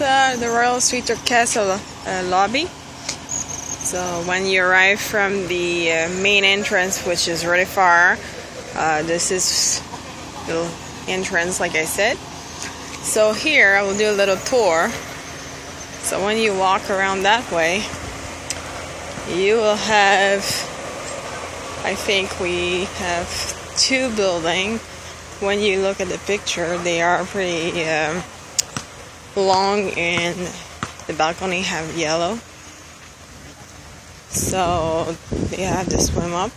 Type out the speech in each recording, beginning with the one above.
is the Royal Suites Turquesa lobby. So when you arrive from the main entrance, which is really far, this is the entrance, like I said. So here I will do a little tour. So when you walk around that way, you will have, I think we have two buildings. When you look at the picture, they are pretty long, and the balcony have yellow. So they have to swim up.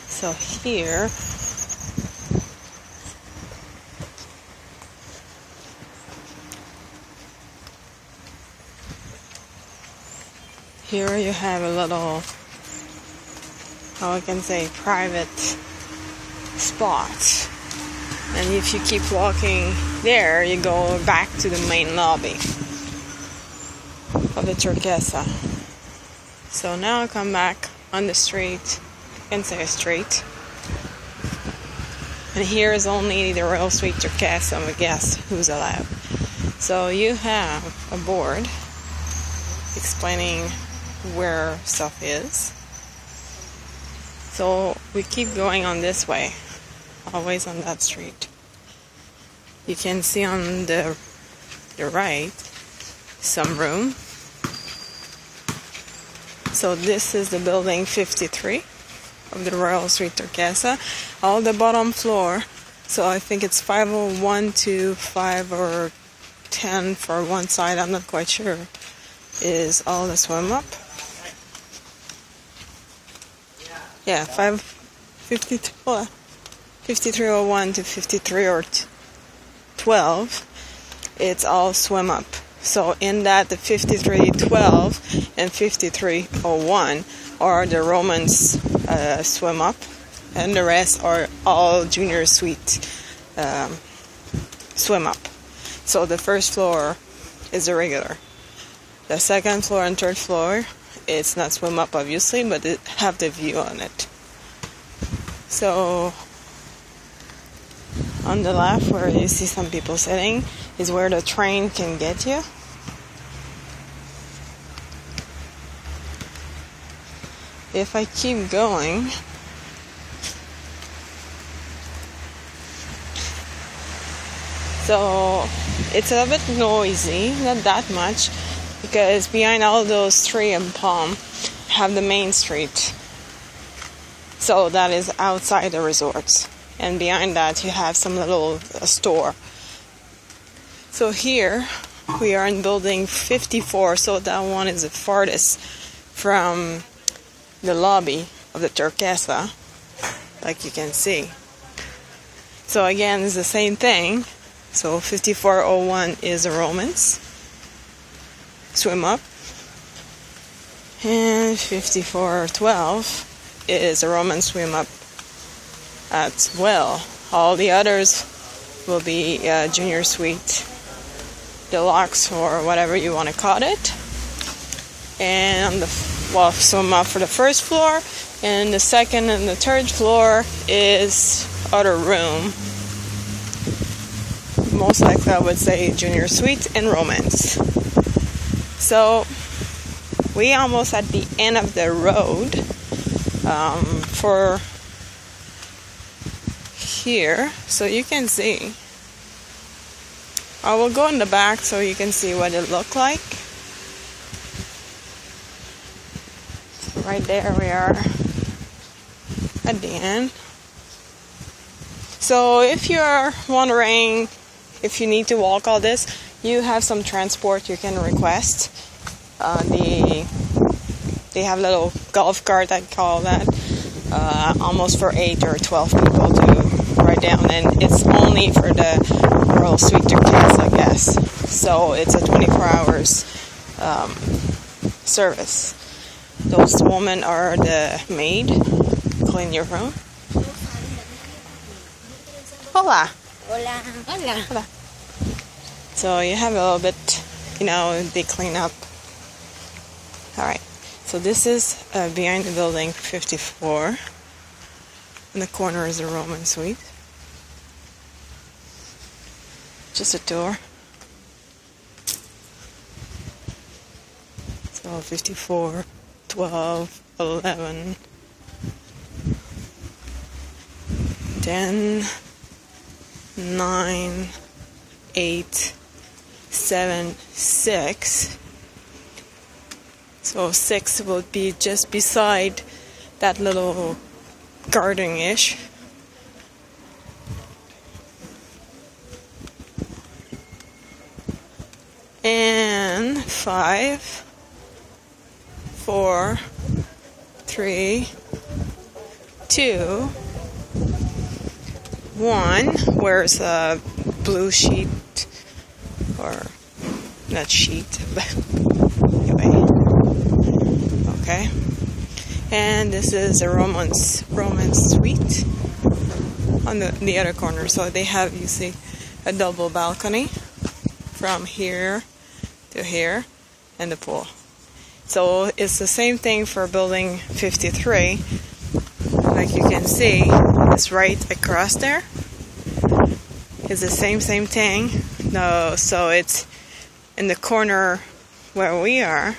So here you have a little, how I can say, private spot. And if you keep walking there, you go back to the main lobby of the Turquesa. So now I come back on the street, you can say a street. And here is only the Royal Suites Turquesa, I guess, who's allowed. So you have a board explaining where stuff is. So we keep going on this way, always on that street. You can see on the right some room. So this is the building 53 of the Royal Suites Turquesa. All the bottom floor, so I think it's 501 to 5 or 10 for one side, I'm not quite sure, is all the swim up. Yeah, 5301 to 53 or 12, it's all swim up. So in that, the 5312 and 5301 are the Romans swim up, and the rest are all junior suite swim up. So the first floor is the regular. The second floor and third floor, it's not swim up obviously, but it have the view on it. So on the left, where you see some people sitting, is where the train can get you. If I keep going, so it's a bit noisy, not that much, because behind all those trees and palm have the main street. So that is outside the resorts. And behind that you have some little store. So here we are in building 54, so that one is the farthest from the lobby of the Turquesa, like you can see. So again, it's the same thing. So 5401 is the Romans swim up, and 5412 is a Roman swim up as well. All the others will be junior suite, deluxe, or whatever you want to call it. And on the swim up for the first floor, and the second and the third floor is other room. Most likely I would say junior suite and Romans. So we almost at the end of the road for here, so you can see. I will go in the back so you can see what it looked like. Right there we are at the end. So if you're wondering if you need to walk all this, you have some transport you can request. They have little golf cart, I call that, almost for 8 or 12 people to ride down, and it's only for the Royal Suites Turquesa, I guess. So it's a 24 hours service. Those women are the maid, clean your room. Hola. Hola. Hola. Hola. So you have a little bit, they clean up. Alright, so this is behind the building 54. In the corner is a Roman suite. just a tour. So 54, 12, 11, 10, 9, 8, 7, 6. So 6 will be just beside that little garden-ish. And 5, 4, 3, 2, 1. Where's a blue sheet? Or not sheet, but anyway. Okay. And this is a Roman suite on the other corner. So they have, you see, a double balcony from here to here, and the pool. So it's the same thing for building 53. Like you can see, it's right across there. It's the same thing. No, so it's in the corner where we are.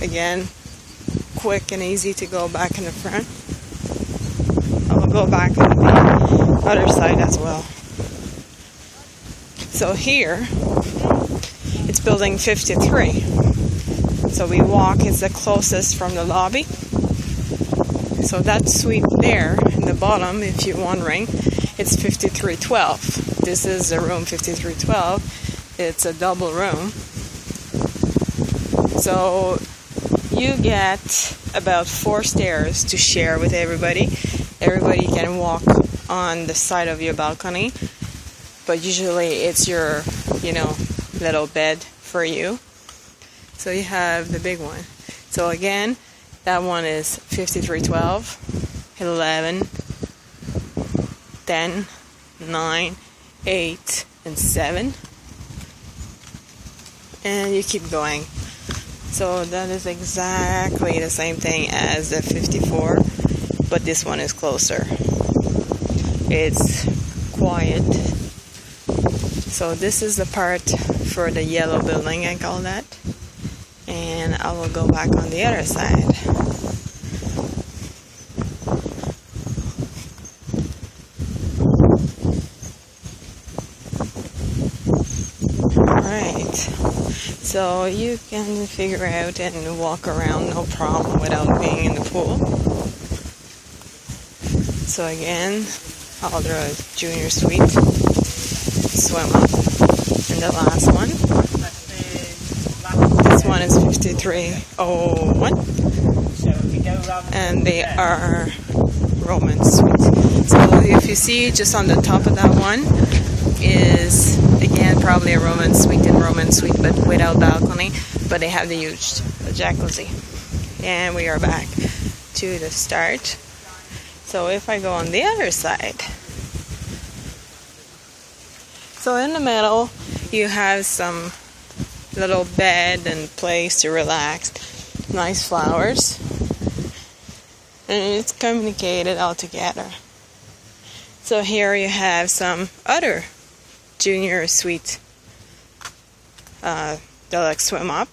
Again, quick and easy to go back in the front. I will go back on the other side as well. So here, it's building 53. So we walk, it's the closest from the lobby. So that suite there in the bottom, if you're wondering, it's 5312. This is the room 5312. It's a double room. So you get about 4 stairs to share with everybody. Everybody can walk on the side of your balcony, but usually it's your, little bed for you. So you have the big one. So again, that one is 5312, 11, 10, 9, 8, and 7. And you keep going. So that is exactly the same thing as the 54, but this one is closer. It's quiet. So this is the part for the yellow building, I call that. And I will go back on the other side. Alright, so you can figure out and walk around no problem without being in the pool. So again, all the junior suite, swim up, and the last one. This one is 5301, and they are Roman suites. So if you see just on the top of that one is again probably a Roman suite, but without balcony, but they have the huge jacuzzi. And we are back to the start. So if I go on the other side, so in the middle you have some little bed and place to relax, nice flowers, and it's communicated all together. So here you have some other junior suite deluxe swim up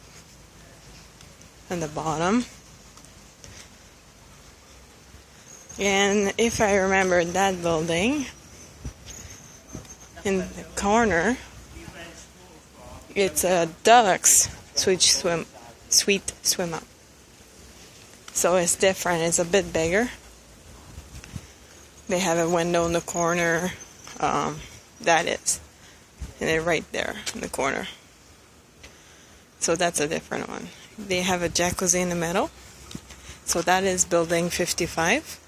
on the bottom. And if I remember that building in the corner, it's a deluxe suite swim up. So it's different, it's a bit bigger. They have a window in the corner, that is. And they're right there in the corner. So that's a different one. They have a jacuzzi in the middle. So that is building 55.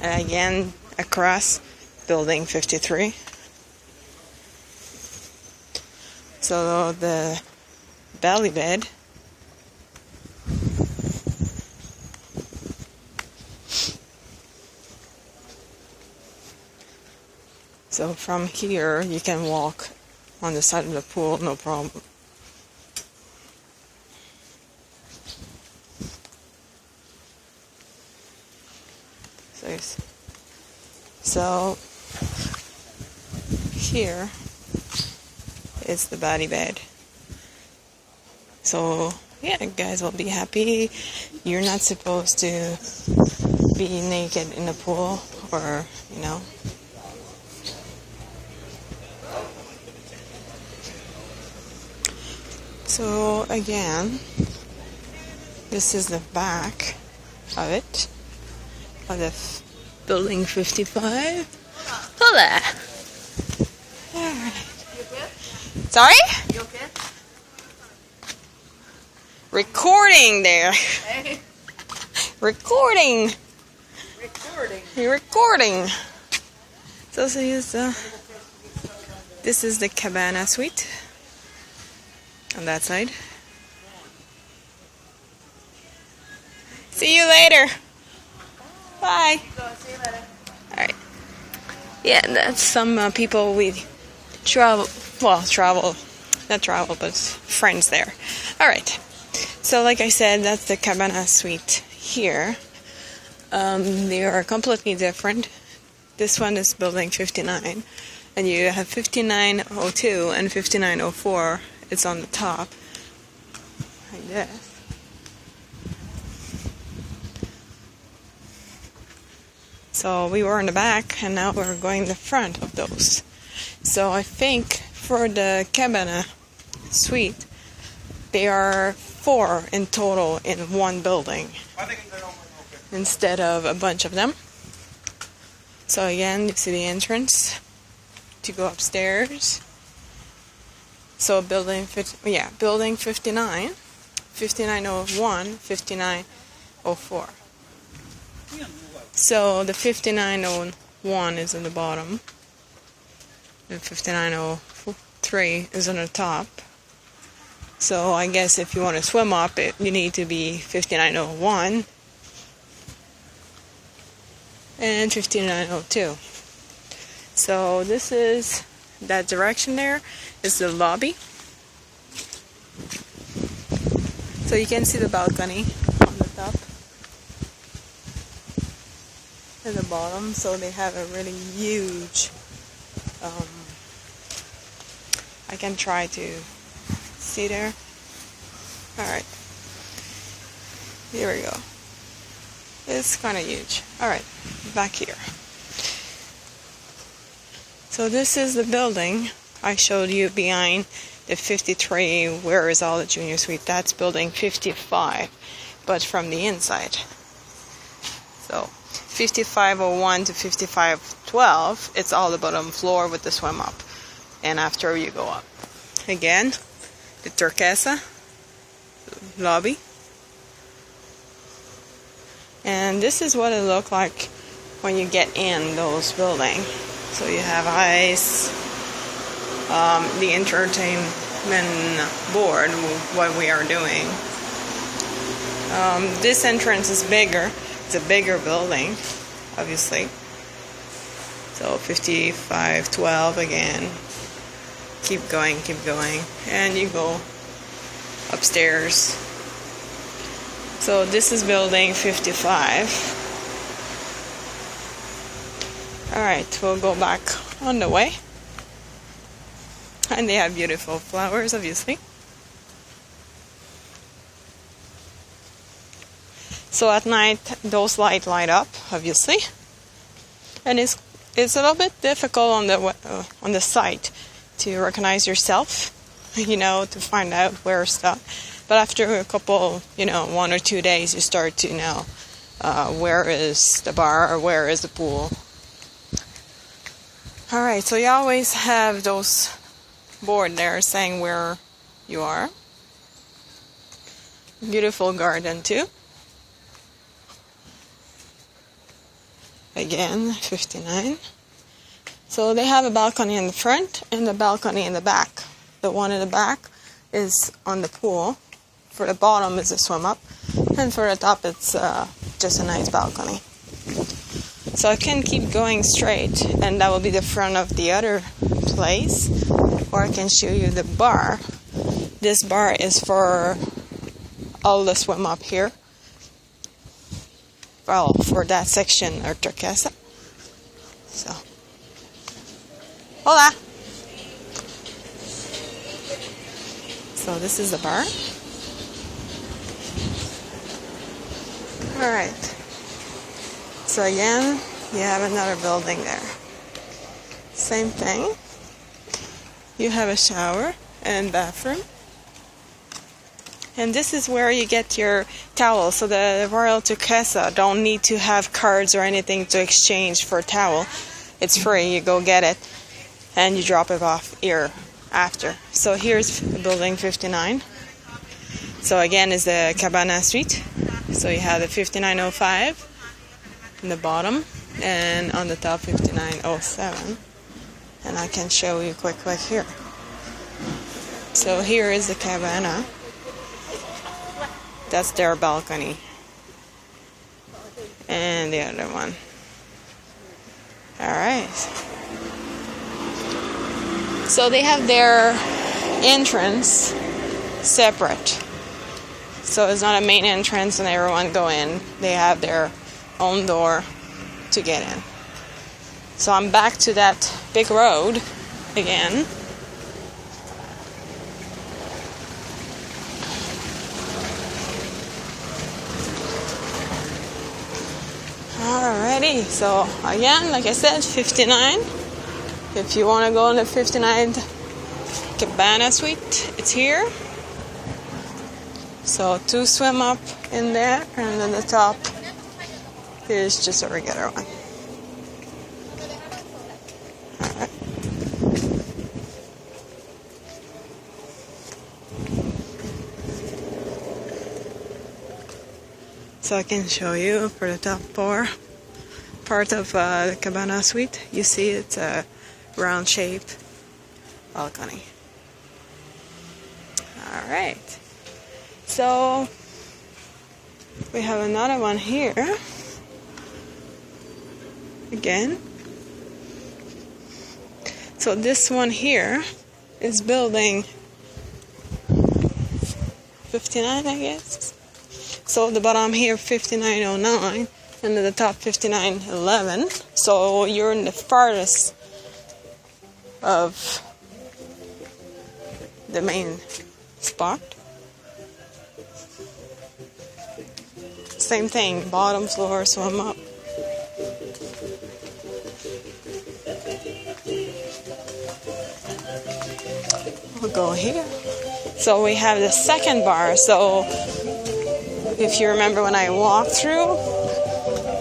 And again, across building 53. So the belly bed so from here you can walk on the side of the pool, no problem. So here is the body bed. So yeah, guys will be happy. You're not supposed to be naked in the pool, or you know. So again, this is the back of it, of the building 55. Hola. All right. Sorry? You okay? Recording there. Hey. Recording. Recording. You're recording. So this is the cabana suite on that side. See you later. Bye. See you later. Alright. Yeah, that's some people we not travel, but friends there. Alright. So like I said, that's the cabana suite here. They are completely different. This one is building 59, and you have 5902 and 5904. It's on the top, like this. So we were in the back, and now we're going the front of those. So I think for the cabana suite, there are 4 in total in one building, instead of a bunch of them. So again, you see the entrance to go upstairs. So building 59, 5901, 5904. So the 5901 is in the bottom, and 5903 is on the top. So I guess if you want to swim up, you need to be 5901 and 5902. So this is, that direction there is the lobby. So you can see the balcony on the top and the bottom. So they have a really huge, I can try to see there. Alright, here we go. It's kind of huge. Alright, back here. So this is the building I showed you behind the 53, where is all the junior suite. That's building 55, but from the inside. So 5501 to 5512, it's all the bottom floor with the swim up. And after you go up. Again, the Turquesa lobby. And this is what it looked like when you get in those buildings. So you have ice, the entertainment board, what we are doing. This entrance is bigger. It's a bigger building, obviously. So 5512 again. Keep going, and you go upstairs. So this is building 55. Alright, we'll go back on the way. And they have beautiful flowers, obviously. So at night, those lights light up, obviously. And it's a little bit difficult on the site to recognize yourself, to find out where stuff. But after a couple, 1 or 2 days, you start to know where is the bar or where is the pool. Alright, so you always have those board there saying where you are. Beautiful garden too. Again, 59. So they have a balcony in the front and a balcony in the back. The one in the back is on the pool. For the bottom is a swim up. And for the top it's just a nice balcony. So I can keep going straight, and that will be the front of the other place. Or I can show you the bar. This bar is for all the swim up here. Well, for that section of Turquesa. So, hola! So this is the bar. Alright. So again, you have another building there. Same thing. You have a shower and bathroom. And this is where you get your towel. So the Royal Turquesa don't need to have cards or anything to exchange for a towel. It's free. You go get it and you drop it off here after. So here's building 59. So again is the Cabana Suite. So you have the 5905 in the bottom and on the top 5907. And I can show you quickly here. So here is the Cabana. That's their balcony. And the other one. Alright. So they have their entrance separate. So it's not a main entrance and everyone go in. They have their own door to get in. So I'm back to that big road again. Alrighty, so again, like I said, 59. If you want to go in the 59 Cabana Suite, it's here. So 2 swim up in there, and then the top is just a regular one. Alright. So I can show you for the top part of the Cabana Suite. You see it's a round shaped balcony. Alright. So we have another one here. Again. So this one here is building 59, I guess. So the bottom here 5909 and the top 5911. So you're in the farthest of the main spot. Same thing, bottom floor, swim up. We'll go here. So we have the second bar. So if you remember when I walked through,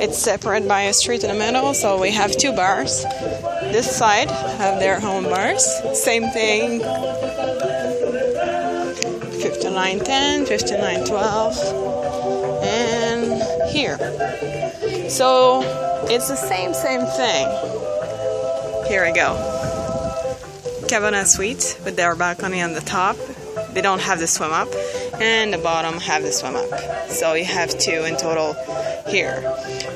it's separated by a street in the middle. So we have 2 bars. This side have their home bars. Same thing. 5910, 5912, and here. So it's the same thing. Here we go. Cabana Suite with their balcony on the top. They don't have the swim up, and the bottom have the swim up. So you have 2 in total here.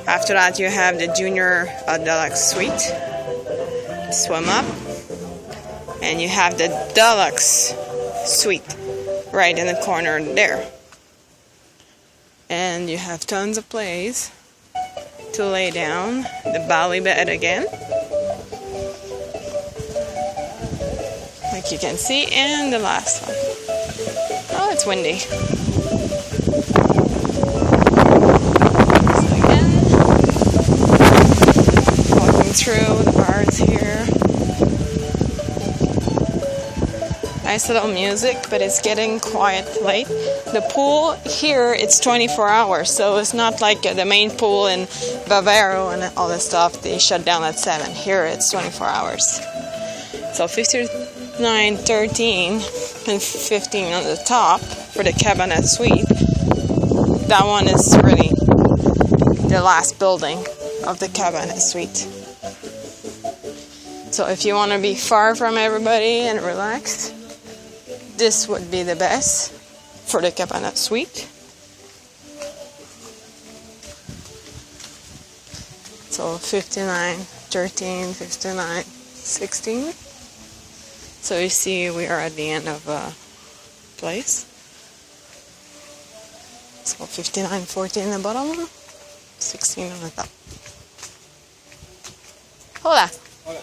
After that, you have the Junior Deluxe Suite, swim up, and you have the Deluxe Suite right in the corner there. And you have tons of place to lay down. The Bali bed again, like you can see, and the last one. Oh, it's windy. So again, walking through the bars here. Nice little music, but it's getting quite late. The pool here, it's 24 hours, so it's not like the main pool in Bavaro and all this stuff. They shut down at 7. Here, it's 24 hours. So 59, 13, and 15 on the top for the Cabana Suite. That one is really the last building of the Cabana Suite. So if you want to be far from everybody and relaxed, this would be the best for the Cabana Suite. So 59, 13, 59, 16. So you see we are at the end of a place. So 59, 14 in the bottom, 16 on the top. Hola. Hola.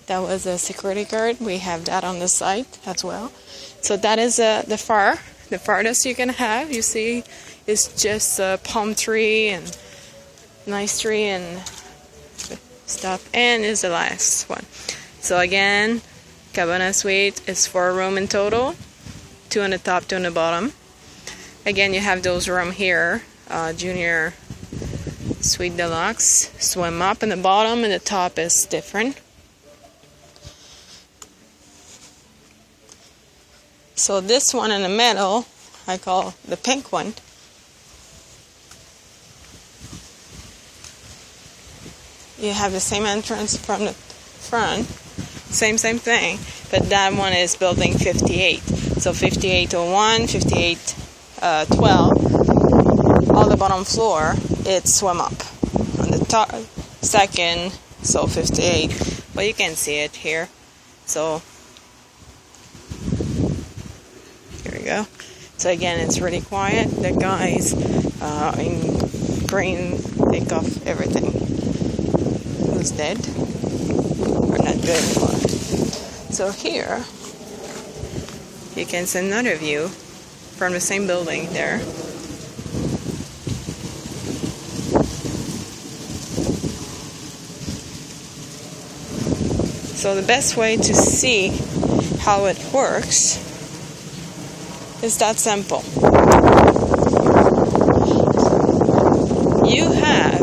Don't That was a security guard. We have that on the site as well. So that is the farthest you can have. You see, it's just a palm tree and nice tree and stuff, and is the last one. So again, Cabana Suite is 4 rooms in total, 2 on the top, 2 on the bottom. Again, you have those rooms here, Junior Suite Deluxe, swim up in the bottom, and the top is different. So this one in the middle, I call the pink one. You have the same entrance from the front, same thing, but that one is building 58. So 5801, 5812, all the bottom floor, it's swim up. On the top, second, so 58, but you can see it here. So here we go. So again, it's really quiet. The guys in green take off everything. Who's dead or not good anymore. So here you can see another view from the same building there. So the best way to see how it works is that simple. You have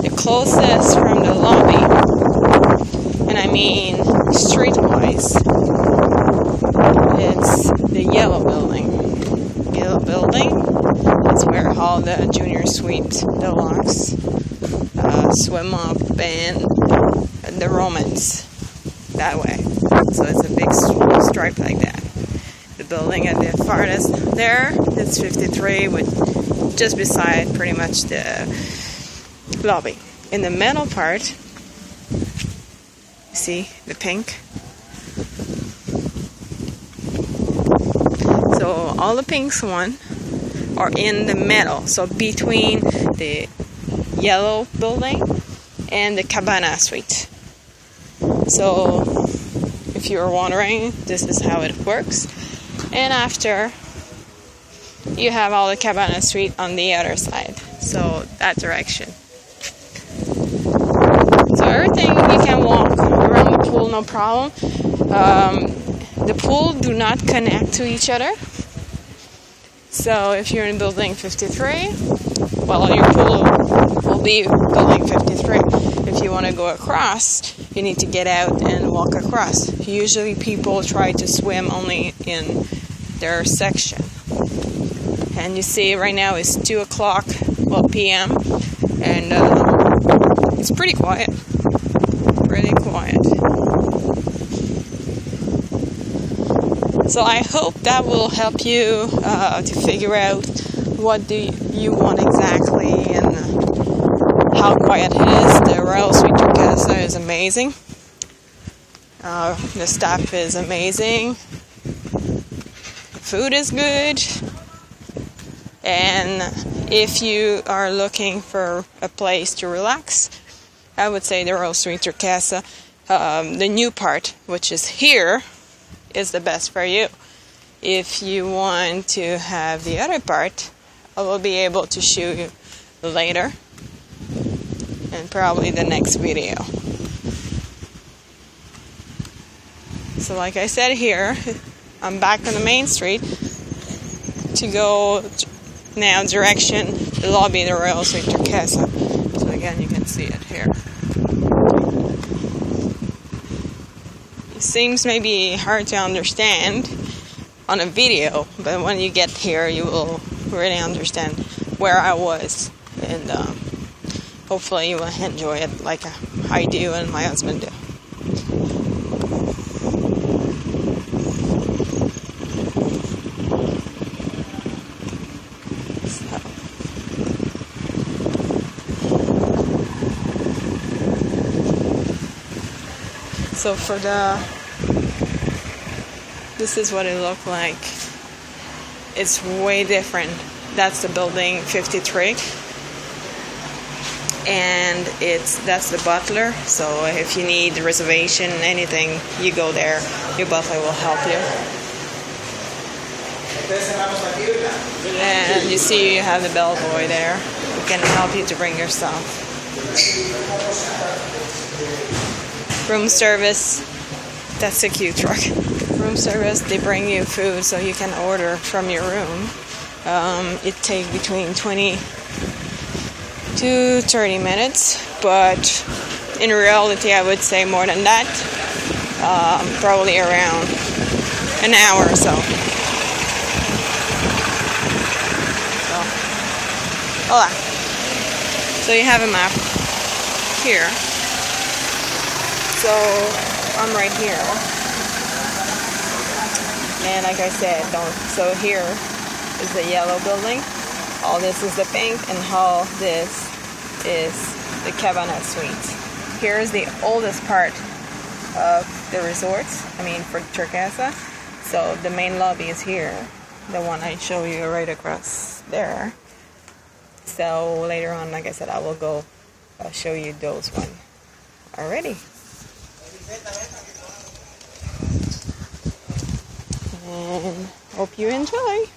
the closest from the lobby, and I mean streetwise, it's the yellow building. Yellow building is where all the Junior Suite Deluxe swim up, and the Romans that way. So it's a big stripe like that. The building at the farthest there is 53, with just beside pretty much the lobby. In the middle part, see the pink? So all the pinks one are in the middle, so between the yellow building and the Cabana Suite. So if you're wondering, this is how it works. And after, you have all the Cabana Suite on the other side, so that direction. So everything, you can walk around the pool, no problem. The pool do not connect to each other. So if you're in building 53, well, your pool will be building 53. If you want to go across, you need to get out and walk across. Usually people try to swim only in their section. And you see right now it's 2 o'clock, p.m. and it's pretty quiet. Really quiet. So I hope that will help you to figure out what do you want exactly and how quiet it is. The Royal Suites Turquesa is amazing. The staff is amazing. The food is good. And if you are looking for a place to relax, I would say the Royal Suites Turquesa, the new part, which is here, is the best for you. If you want to have the other part, I will be able to show you later, and probably the next video. So like I said here, I'm back on the main street to go now direction the lobby of the Royal Suites Turquesa. So again, you can see it here. It seems maybe hard to understand on a video, but when you get here, you will really understand where I was, and hopefully you will enjoy it like I do and my husband do. So for this is what it looked like. It's way different. That's the building 53. and that's the butler. So if you need a reservation, anything, you go there. Your butler will help you. And you see you have the bellboy there who can help you to bring your stuff. Room service, that's a cute truck. Room service, they bring you food so you can order from your room. It takes between 20 to 30 minutes, but in reality I would say more than that, probably around an hour or so. Hola. So you have a map here. So I'm right here. And like I said, so here is the yellow building. All this is the pink, and all this is the Cabana Suites. Here is the oldest part of the resort, for Turquesa. So the main lobby is here, the one I show you right across there. So later on, like I said, I will go show you those one. Alrighty. And hope you enjoy.